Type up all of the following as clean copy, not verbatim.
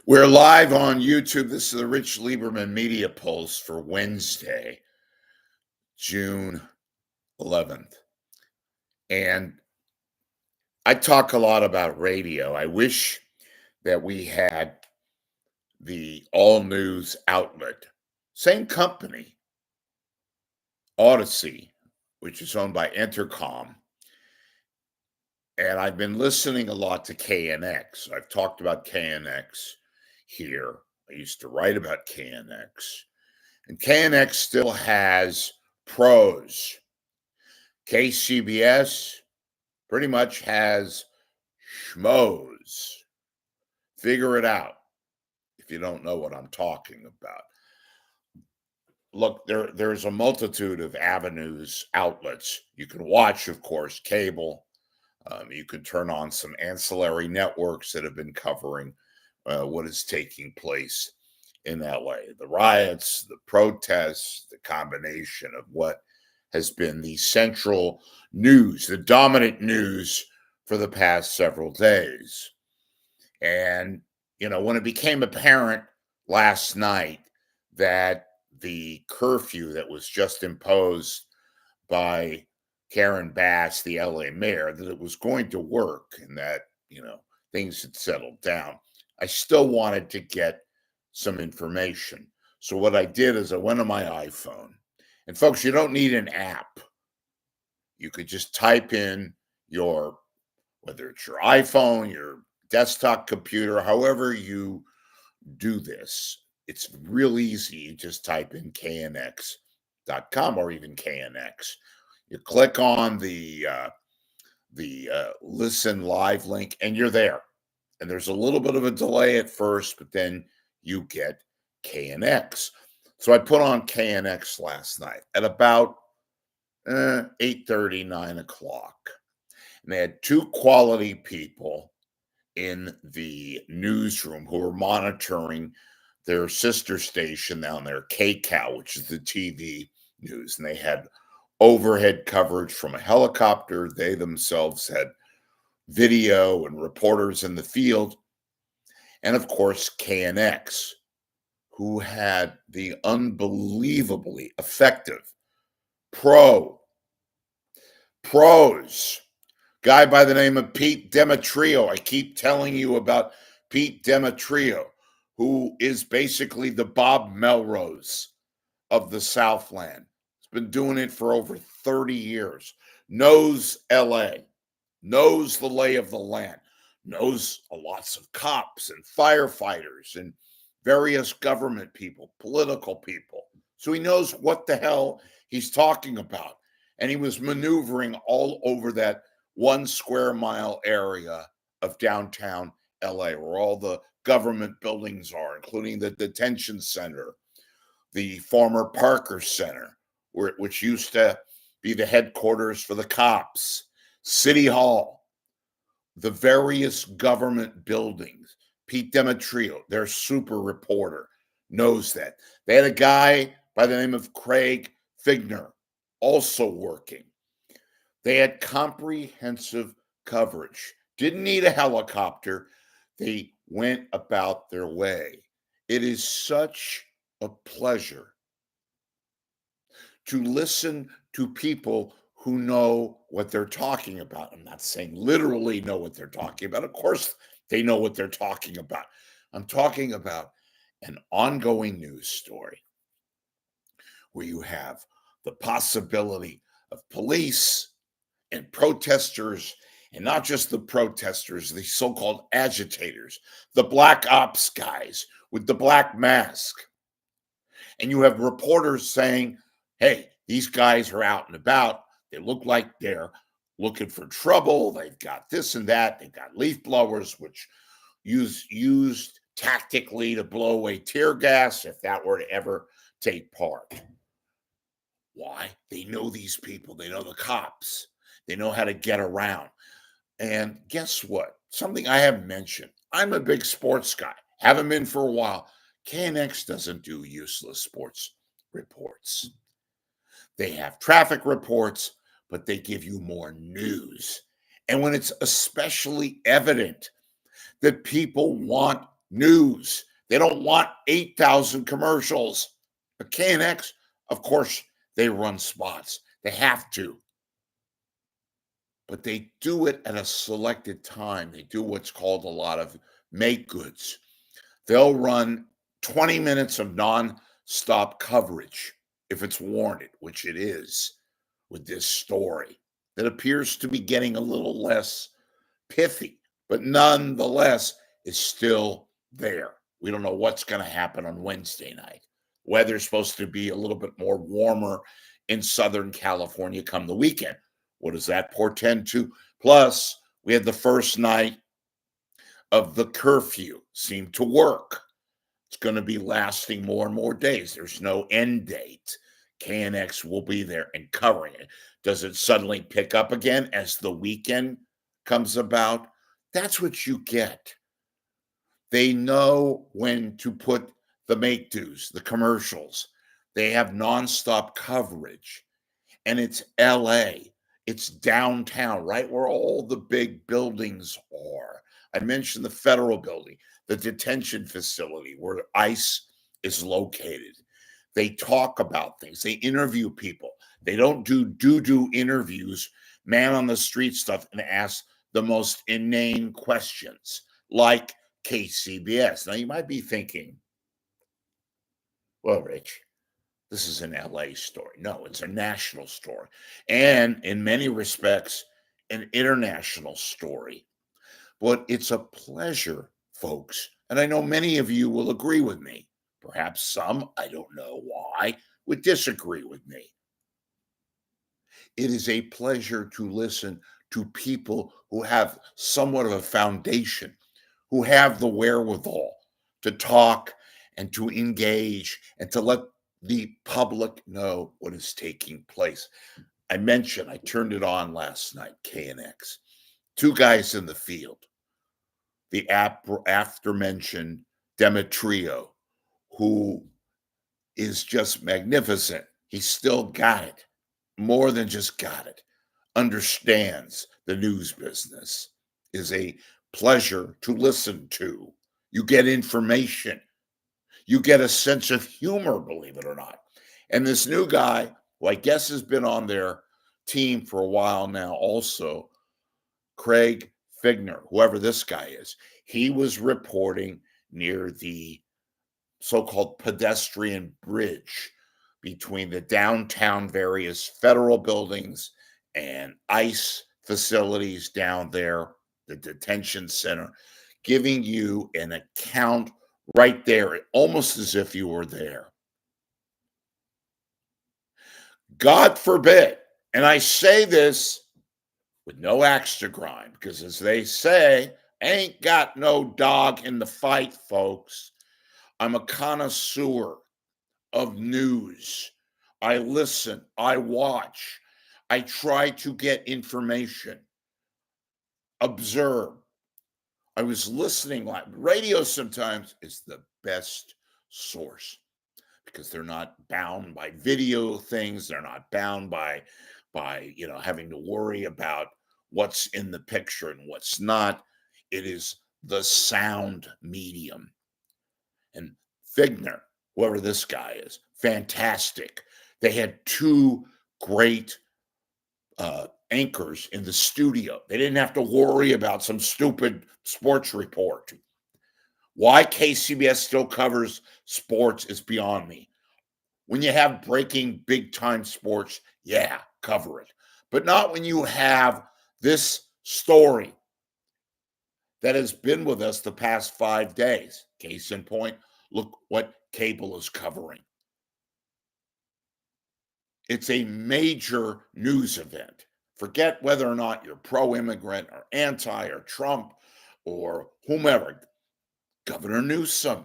We're live on YouTube. This is the Rich Lieberman Media Pulse for Wednesday, June 11th. And I talk a lot about radio. I wish that we had the all news outlet, same company, Odyssey, which is owned by Entercom. And I've been listening a lot to KNX. I've talked about KNX here. I used to write about KNX. And KNX still has pros. KCBS pretty much has Schmoes. Figure it out if you don't know what I'm talking about. Look, there's a multitude of avenues, outlets. You can watch, of course, cable. You can turn on some ancillary networks that have been covering what is taking place in LA, the riots, the protests, the combination of what has been the central news, the dominant news for the past several days. And, when it became apparent last night that the curfew that was just imposed by Karen Bass, the LA mayor, that it was going to work and that, things had settled down, I still wanted to get some information. So what I did is I went on my iPhone. And folks, you don't need an app. You could just type in whether it's your iPhone, your desktop computer, however you do this. It's real easy. You just type in KNX.com or even KNX. You click on the listen live link and you're there. And there's a little bit of a delay at first, but then you get KNX. So I put on KNX last night at about 8:30, 9 o'clock. And they had two quality people in the newsroom who were monitoring their sister station down there, KCAL, which is the TV news. And they had overhead coverage from a helicopter. They themselves had video and reporters in the field. And of course, KNX, who had the unbelievably effective pros, guy by the name of Pete Demetrio. I keep telling you about Pete Demetrio, who is basically the Bob Melrose of the Southland. He's been doing it for over 30 years, knows LA, knows the lay of the land, knows lots of cops and firefighters and various government people, political people. So he knows what the hell he's talking about. And he was maneuvering all over that 1 square mile area of downtown LA, where all the government buildings are, including the detention center, the former Parker Center, which used to be the headquarters for the cops, City Hall, the various government buildings. Pete Demetrio, their super reporter, knows that. They had a guy by the name of Craig Figner also working. They had comprehensive coverage. Didn't need a helicopter. They went about their way. It is such a pleasure to listen to people who know what they're talking about. I'm not saying literally know what they're talking about. Of course, they know what they're talking about. I'm talking about an ongoing news story where you have the possibility of police and protesters, and not just the protesters, the so-called agitators, the black ops guys with the black mask. And you have reporters saying, hey, these guys are out and about. They look like they're looking for trouble. They've got this and that. They've got leaf blowers, which used tactically to blow away tear gas if that were to ever take part. Why? They know these people. They know the cops. They know how to get around. And guess what? Something I haven't mentioned. I'm a big sports guy. Haven't been for a while. KNX doesn't do useless sports reports. They have traffic reports, but they give you more news. And when it's especially evident that people want News. They don't want 8,000 commercials. But KNX, of course, they run spots. They have to. But they do it at a selected time. They do what's called a lot of make goods. They'll run 20 minutes of non-stop coverage if it's warranted, which it is with this story that appears to be getting a little less pithy, but nonetheless is still there. We don't know what's going to happen on Wednesday night. Weather's supposed to be a little bit more warmer in Southern California come the weekend. What does that portend to? Plus, we had the first night of the curfew seem to work. It's going to be lasting more and more days. There's no end date. KNX will be there and covering it. Does it suddenly pick up again as the weekend comes about? That's what you get. They know when to put the make-dos, the commercials. They have nonstop coverage. And it's LA. It's downtown, right where all the big buildings are. I mentioned the federal building, the detention facility where ICE is located. They talk about things. They interview people. They don't do interviews, man on the street stuff, and ask the most inane questions like KCBS. Now, you might be thinking, well, Rich, this is an LA story. No, it's a national story. And in many respects, an international story. But it's a pleasure, folks. And I know many of you will agree with me. Perhaps some, I don't know why, would disagree with me. It is a pleasure to listen to people who have somewhat of a foundation, who have the wherewithal to talk and to engage and to let the public know what is taking place. I mentioned I turned it on last night, KNX. Two guys in the field. The after-mentioned Demetrio, who is just magnificent. He's still got it, more than just got it. Understands the news business. Is a pleasure to listen to. You get information. You get a sense of humor, believe it or not. And this new guy, who I guess has been on their team for a while now also, Craig Figner, whoever this guy is, he was reporting near the so-called pedestrian bridge between the downtown various federal buildings and ICE facilities down there, the detention center, giving you an account right there, almost as if you were there. God forbid, and I say this with no axe to grind, because as they say, ain't got no dog in the fight, folks. I'm a connoisseur of news. I listen, I watch, I try to get information, observe. I was listening live. Radio sometimes is the best source because they're not bound by video things. They're not bound by having to worry about what's in the picture and what's not. It is the sound medium. And Figner, whoever this guy is, fantastic. They had two great anchors in the studio. They didn't have to worry about some stupid sports report. Why KCBS still covers sports is beyond me. When you have breaking big time sports, yeah, cover it. But not when you have this story that has been with us the past 5 days. Case in point, look what cable is covering. It's a major news event. Forget whether or not you're pro-immigrant or anti or Trump or whomever. Governor Newsom.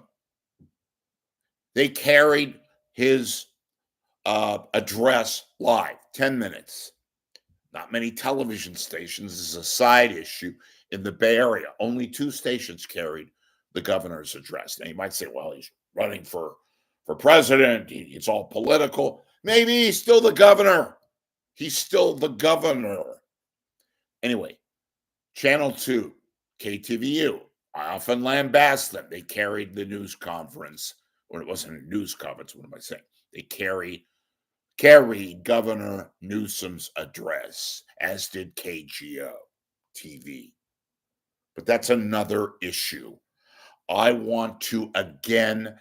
They carried his address live, 10 minutes. Not many television stations. This is a side issue in the Bay Area. Only 2 stations carried the governor's address. Now you might say, well, he's running for president. It's all political. Maybe he's still the governor. He's still the governor. Anyway, Channel 2, KTVU, I often lambast them. They carried the news conference, or it wasn't a news conference. What am I saying? They carried Governor Newsom's address, as did KGO TV. But that's another issue. I want to again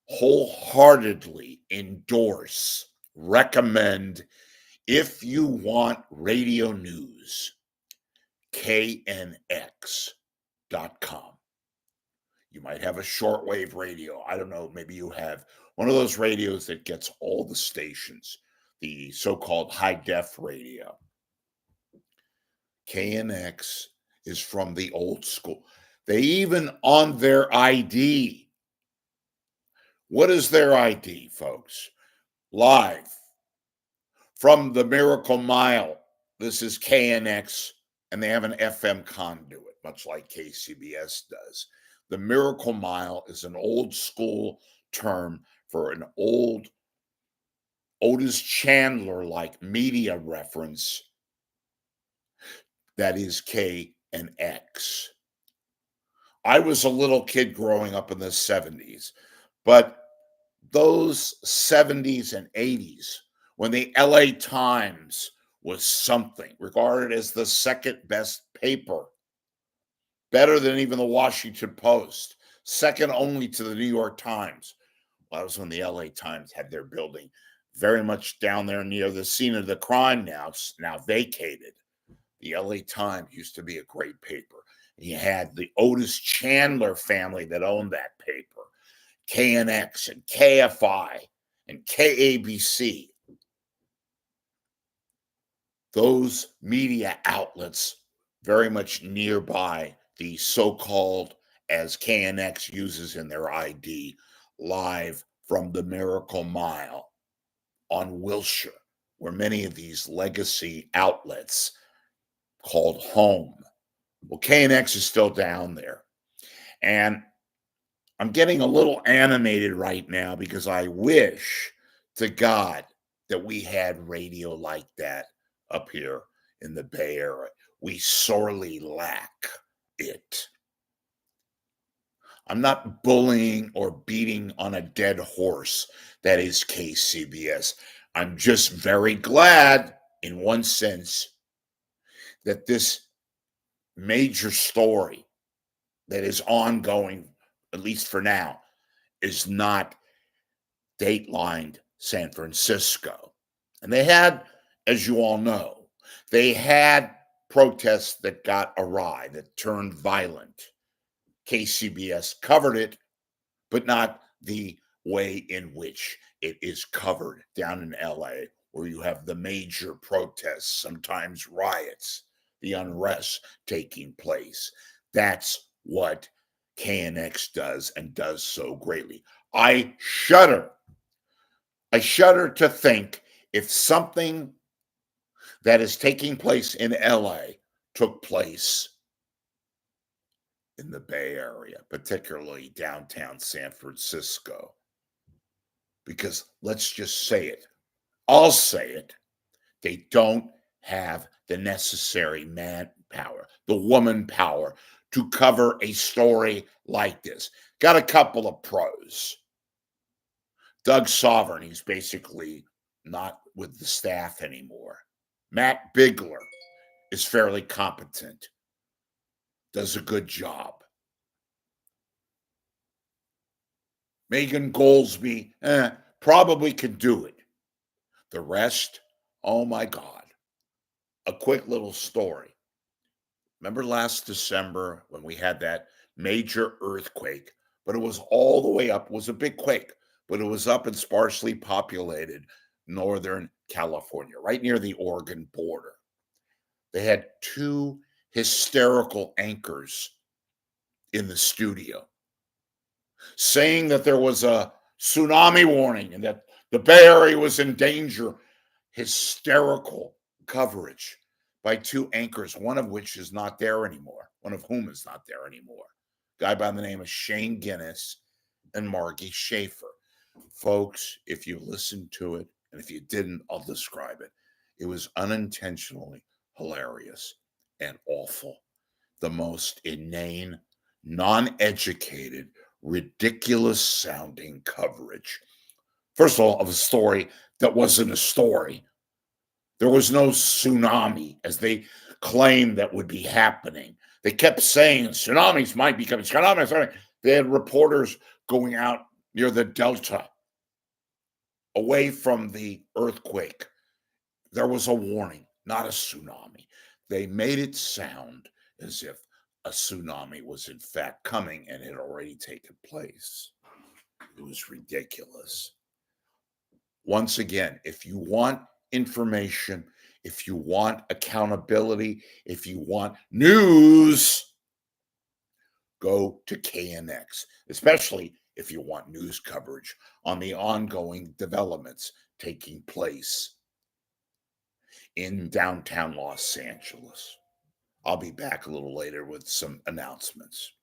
wholeheartedly endorse, recommend, if you want radio news, KNX.com. You might have a shortwave radio. I don't know. Maybe you have one of those radios that gets all the stations, the so-called high-def radio. KNX is from the old school. They even on their ID. What is their ID, folks? Live from the Miracle Mile. This is KNX, and they have an FM conduit, much like KCBS does. The Miracle Mile is an old school term for an old Otis Chandler-like media reference that is KNX. I was a little kid growing up in the 70s, but those 70s and 80s, when the LA Times was something, regarded as the second best paper, better than even the Washington Post, second only to the New York Times. Well, that was when the LA Times had their building very much down there near the scene of the crime now vacated. The LA Times used to be a great paper. You had the Otis Chandler family that owned that paper, KNX and KFI and KABC. Those media outlets very much nearby the so-called, as KNX uses in their ID, live from the Miracle Mile on Wilshire, where many of these legacy outlets called home. Well, KNX is still down there. And I'm getting a little animated right now because I wish to God that we had radio like that up here in the Bay Area. We sorely lack it. I'm not bullying or beating on a dead horse that is KCBS. I'm just very glad, in one sense, that this major story that is ongoing, at least for now, is not datelined San Francisco. And they had, as you all know, they had protests that got awry, that turned violent. KCBS covered it, but not the way in which it is covered down in LA, where you have the major protests, sometimes riots, the unrest taking place. That's what KNX does, and does so greatly. I shudder to think if something that is taking place in LA took place in the Bay Area, particularly downtown San Francisco. Because let's just say it, I'll say it, they don't have the necessary manpower, the woman power to cover a story like this. Got a couple of pros. Doug Sovereign, he's basically not with the staff anymore. Matt Bigler is fairly competent, does a good job. Megan Goldsby probably could do it. The rest, oh my God. A quick little story. Remember last December when we had that major earthquake, but it was all the way up, it was a big quake, but it was up in sparsely populated Northern California, right near the Oregon border. They had two hysterical anchors in the studio saying that there was a tsunami warning and that the Bay Area was in danger. Hysterical coverage by two anchors, one of which is not there anymore, one of whom is not there anymore. A guy by the name of Shane Guinness and Margie Schaefer. Folks, if you listened to it, and if you didn't, I'll describe it. It was unintentionally hilarious and awful. The most inane, non-educated, ridiculous sounding coverage. First of all, of a story that wasn't a story. There was no tsunami as they claimed that would be happening. They kept saying tsunamis might be coming. Tsunamis. They had reporters going out near the Delta, away from the earthquake. There was a warning, not a tsunami. They made it sound as if a tsunami was in fact coming and had already taken place. It was ridiculous. Once again, if you want information, if you want accountability, if you want news, go to KNX, especially if you want news coverage on the ongoing developments taking place in downtown Los Angeles. I'll be back a little later with some announcements.